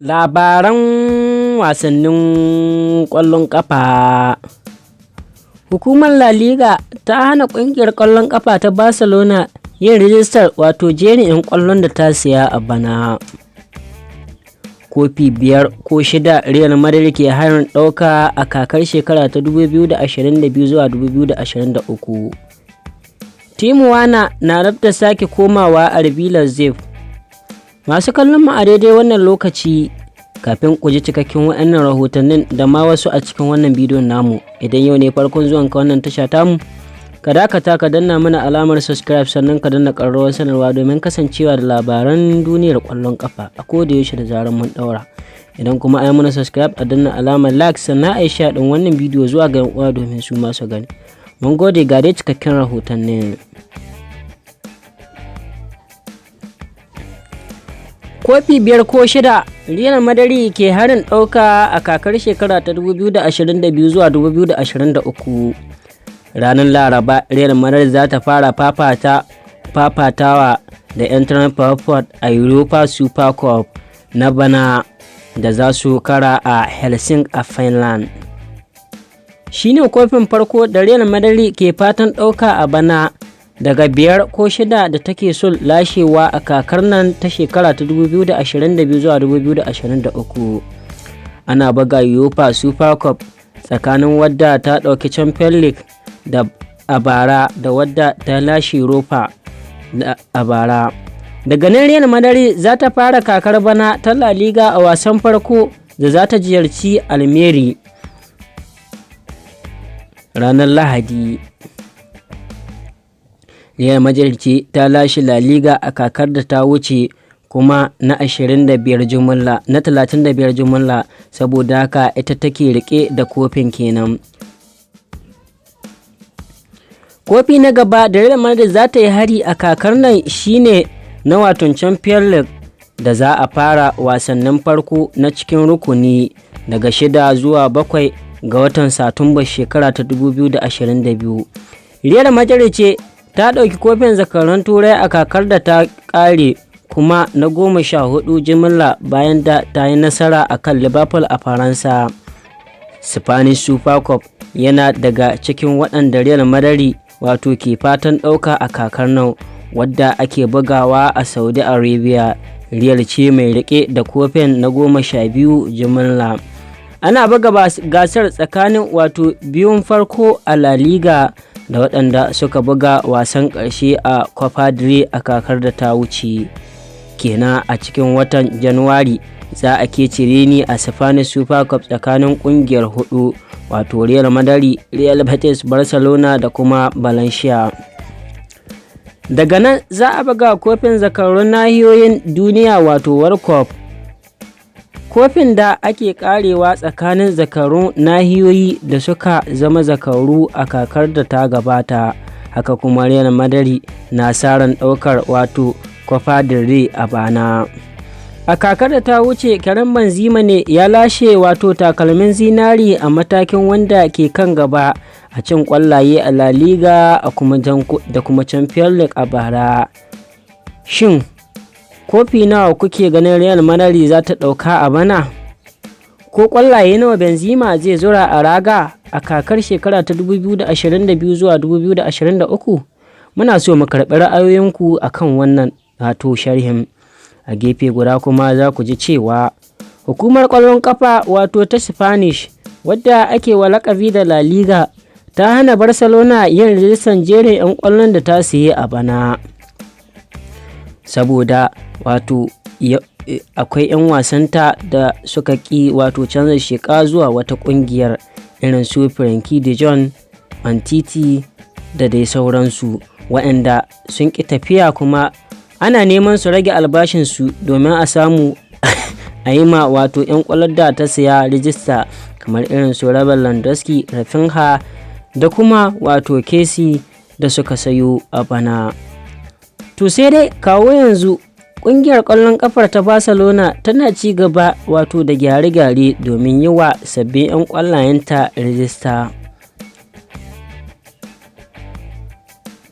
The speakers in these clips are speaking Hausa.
Labaran wasannin ƙwallon ƙafa. Hukumar La Liga ta hana ƙungiyar ƙwallon ƙafa ta Barcelona yin rijistar jerin 'yan ƙwallon da ta siya a bana. Kofi 5 ko 6 Real Madrid ke harin ɗauka a kakar shekara ta 2022 zuwa 2023. Tijuana na rabta sake komawa RB Leipzig. Masu kallon mu a daidai wannan lokaci, kafin ku ji cikakken waɗannan rahotannin da ma wasu a cikin wannan bidiyon namu, idan yau ne farkon zuwan ka wannan tasha tamu, ka dakata ka danna mana alamar subscribe, sannan ka danna ƙararrawar sanarwa domin kasancewa da labaran duniyar ƙwallon ƙafa a koda yaushe da zarar mun ɗaura. Idan kuma ai mana subscribe, a danna alamar like, sannan a yi share ɗin wannan bidiyo zuwa ga 'yan uwa domin su ma su gani. Mun gode, ga dai cikakken rahotannin. Kofi 5 ko 6 Real Madrid ke harin ɗauka a kakar shekara ta 2022 zuwa 2023. Ranar Laraba, Real Madrid za ta fara fafatawa da Eintracht Frankfurt a Europa Super Cup na bana da za su kara a Helsinki a Finland. Shi ne kofin farko da Real Madrid ke fatan ɗauka a bana daga 5 ko 6 da take son lashewa a kakar nan ta shekara ta 2022 zuwa 2023. Ana buga UEFA Super Cup tsakanin wadda ta ɗauki Champions League a bara da wadda ta lashe Europa a bara. Daga nan Real Madrid za ta fara kakar bana ta La Liga a wasan farko da za ta ziyarci Almeria ranar Lahadi. Real Madrid ce ta lashe La Liga a kakar da ta wuce, kuma na 35 jumla, saboda haka ita take rike da kofin kenan. Kofi na gaba da Real Madrid za ta yi hari a kakar nan shine na Champions League da za a fara wasannin farko na cikin rukuni daga 6 zuwa 7 ga watan Satumba shekara ta 2022. Real Madrid ce ta ɗauki kofin zakarun turai a kakar da ta ƙare, kuma na 14 jimilla bayan da ta yi nasara a kan Liverpool a Faransa. Spanish Super Cup yana daga cikin waɗanda Real Madrid ke fatan ɗauka a kakar nan, wadda ake bugawa a Saudi Arabia. Real ce mai riƙe da kofin na 12 jimilla. Ana buga gasar tsakanin biyun farko a La Liga da waɗanda suka buga wasan ƙarshe a Copa del Rey a kakar da ta wuce. Kenan a cikin watan Januwari za a kece reni a Spanish Super Cup tsakanin ƙungiyar hudu, Real Madrid, Real Betis, Barcelona da kuma Valencia. Daga nan za a buga kofin zakarun nahiyoyin duniya World Cup, kofin da ake karewa tsakanin zakarun nahiyoyi da suka zama zakaru a kakar da ta gabata. Haka kuma Real Madrid na saran ɗaukar Copa del Rey a bana. A kakar da ta wuce, Karim Benzema ne ya lashe takalmin zinari a matakin wanda ke kan gaba a cin ƙwallaye a La Liga da kuma Champions League a bara. Shin kofi nawa kuke ganin Real Madrid za ta ɗauka a bana? Ko ƙwallaye nawa Benzema zai zura a raga a kakar shekara ta 2022 zuwa 2023? Muna so mu karɓi ra'ayoyinku akan wannan sharhin. A gefe guda kuma za ku ji cewa hukumar ƙwallon ƙafa ta Spanish, wadda ake wa laƙabi da La Liga, ta hana Barcelona yin rijistar jerin 'yan ƙwallon da ta siye a bana, saboda akwai 'yan wasanta da suka ƙi canza sheka zuwa wata ƙungiyar, irin su Frenkie de Jong, Umtiti da dai sauransu, waɗanda sun ƙi tafiya, kuma ana neman su rage albashinsu domin a samu a yi ma 'yan ƙwallon da ta siya rijista, kamar irin su Robert Lewandowski, Rafinha da kuma Kessie da suka sayo a bana. To sai dai kawo yanzu ƙungiyar ƙwallon ƙafar ta Barcelona tana ci gaba da gyare-gyare domin yi wa sabbin 'yan ƙwallayenta rijista.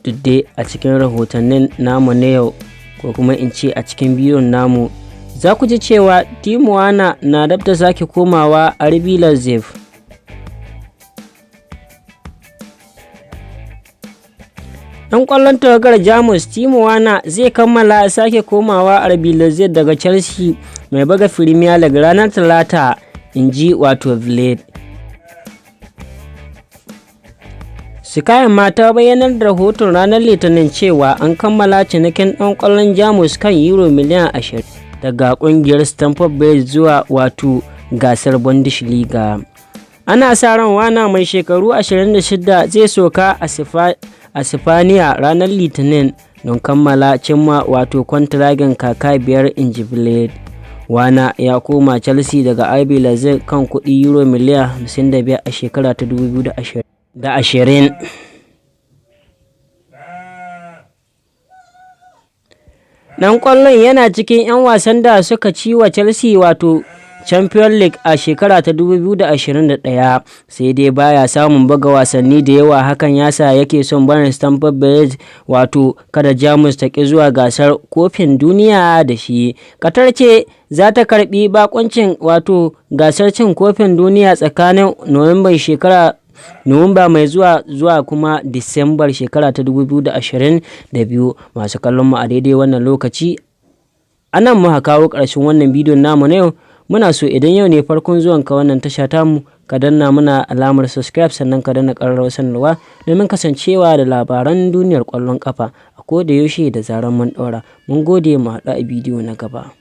Duk dai a cikin rahotannin namu na yau, ko kuma in ce a cikin bidiyon namu, za ku ji cewa Timo Werner na dab da sake komawa RB Leipzig. Ɗan ƙwallon tawagar Jamus Timo Werner zai kammala sake komawa RB Leipzig daga Chelsea mai buga Premier League ranar Talata, inji Bild. Sky ma ta bayyanar da rahoton ranar Litinin cewa an kammala cinikin ɗan ƙwallon Jamus kan Euro miliyan 20 daga ƙungiyar Stamford Bridge zuwa gasar Bundesliga. Ana sa ran Werner mai shekaru 26 zai soka a Sifaniya ranar Litinin don kammala cimma kwantiragin kaka biyar, inji Bild. Werner ya koma Chelsea daga RB Leipzig kan kuɗi Euro miliyan 55 a shekara ta 2020. Ɗan ƙwallon yana cikin 'yan wasan da suka ci wa Chelsea Champions League a shekara ta 2021, sai dai baya samun buga wasanni da yawa. Hakan yasa yake son barin Stamford Bridge kada Jamus ta ki zuwa gasar kofin duniya da shi. Qatar ce za ta karbi bakuncin gasar cin kofin duniya tsakanin Nuwamba mai zuwa kuma Disambar shekara ta 2022. Masu kallon mu a daidai wannan lokaci, anan muka kawo ƙarshen wannan bidiyon namu na yau. Muna so idan yau ne farkon zuwanka wannan tasha tamu, ka danna muna alamar subscribe, sannan ka danna ƙararrawar sanarwa domin kasancewa da labaran duniyar ƙwallon ƙafa a koda yaushe da zarar mun ɗora. Mun gode, mu haɗu a bidiyo na gaba.